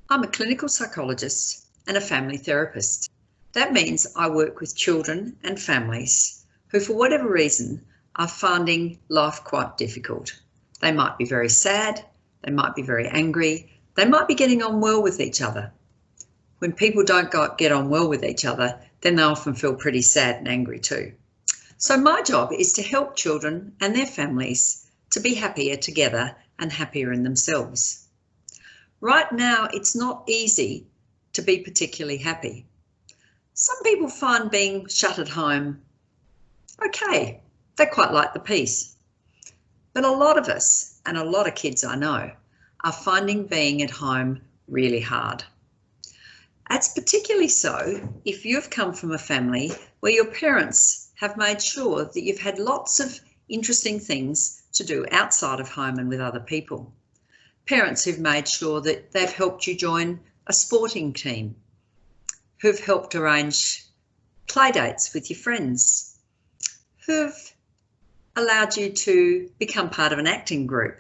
I'm a clinical psychologist and a family therapist. That means I work with children and families who, for whatever reason, are finding life quite difficult. They might be very sad, they might be very angry, they might be getting on well with each other. When people don't get on well with each other, then they often feel pretty sad and angry too. So my job is to help children and their families to be happier together and happier in themselves. Right now, it's not easy to be particularly happy. Some people find being shut at home okay. They quite like the peace. But a lot of us, and a lot of kids I know, are finding being at home really hard. That's particularly so if you've come from a family where your parents have made sure that you've had lots of interesting things to do outside of home and with other people. Parents who've made sure that they've helped you join a sporting team, who've helped arrange play dates with your friends, who've allowed you to become part of an acting group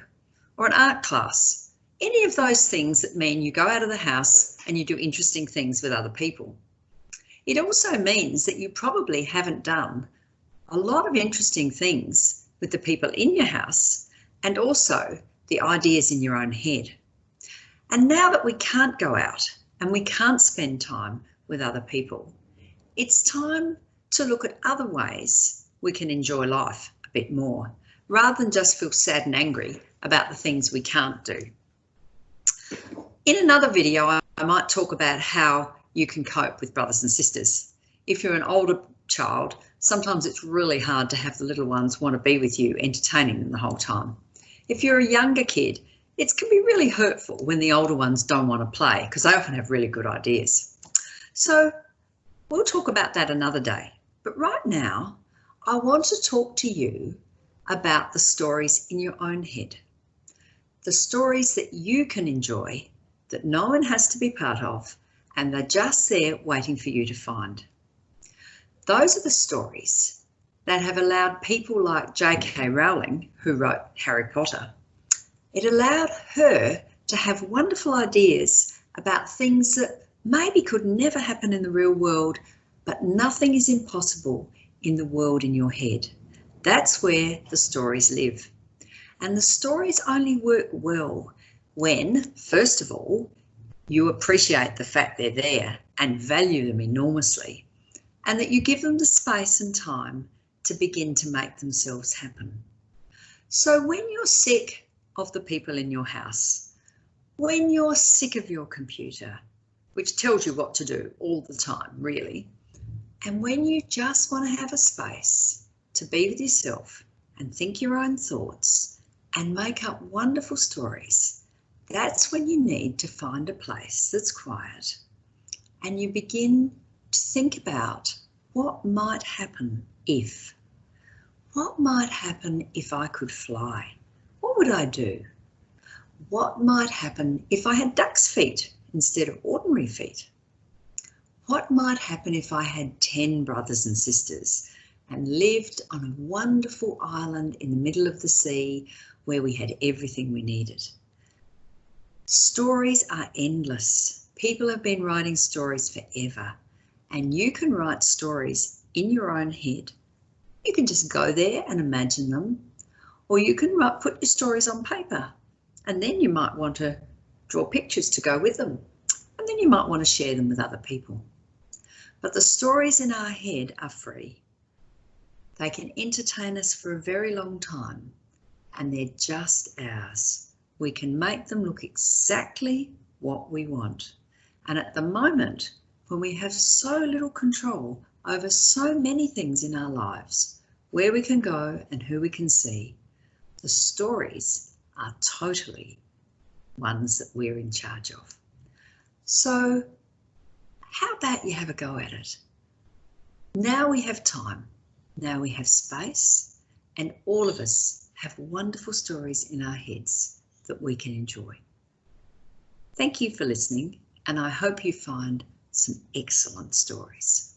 or an art class. Any of those things that mean you go out of the house and you do interesting things with other people. It also means that you probably haven't done a lot of interesting things with the people in your house and also the ideas in your own head. And now that we can't go out and we can't spend time with other people, it's time to look at other ways we can enjoy life a bit more, rather than just feel sad and angry about the things we can't do. In another video, I might talk about how you can cope with brothers and sisters. If you're an older child, sometimes it's really hard to have the little ones want to be with you, entertaining them the whole time. If you're a younger kid, it can be really hurtful when the older ones don't want to play because they often have really good ideas. So we'll talk about that another day. But right now, I want to talk to you about the stories in your own head. The stories that you can enjoy, that no one has to be part of, and they're just there waiting for you to find. Those are the stories that have allowed people like J.K. Rowling, who wrote Harry Potter, it allowed her to have wonderful ideas about things that maybe could never happen in the real world, but nothing is impossible in the world in your head. That's where the stories live. And the stories only work well when, first of all, you appreciate the fact they're there and value them enormously, and that you give them the space and time to begin to make themselves happen. So when you're sick of the people in your house, when you're sick of your computer, which tells you what to do all the time, really, and when you just want to have a space to be with yourself and think your own thoughts and make up wonderful stories, that's when you need to find a place that's quiet and you begin to think about what might happen if. What might happen if I could fly? What would I do? What might happen if I had duck's feet instead of ordinary feet? What might happen if I had 10 brothers and sisters and lived on a wonderful island in the middle of the sea where we had everything we needed? Stories are endless. People have been writing stories forever, and you can write stories in your own head. You can just go there and imagine them, or you can put your stories on paper, and then you might want to draw pictures to go with them, and then you might want to share them with other people. But the stories in our head are free. They can entertain us for a very long time, and they're just ours. We can make them look exactly what we want. And at the moment, when we have so little control over so many things in our lives, where we can go and who we can see, the stories are totally ones that we're in charge of. So how about you have a go at it? Now we have time, now we have space, and all of us have wonderful stories in our heads that we can enjoy. Thank you for listening, and I hope you find some excellent stories.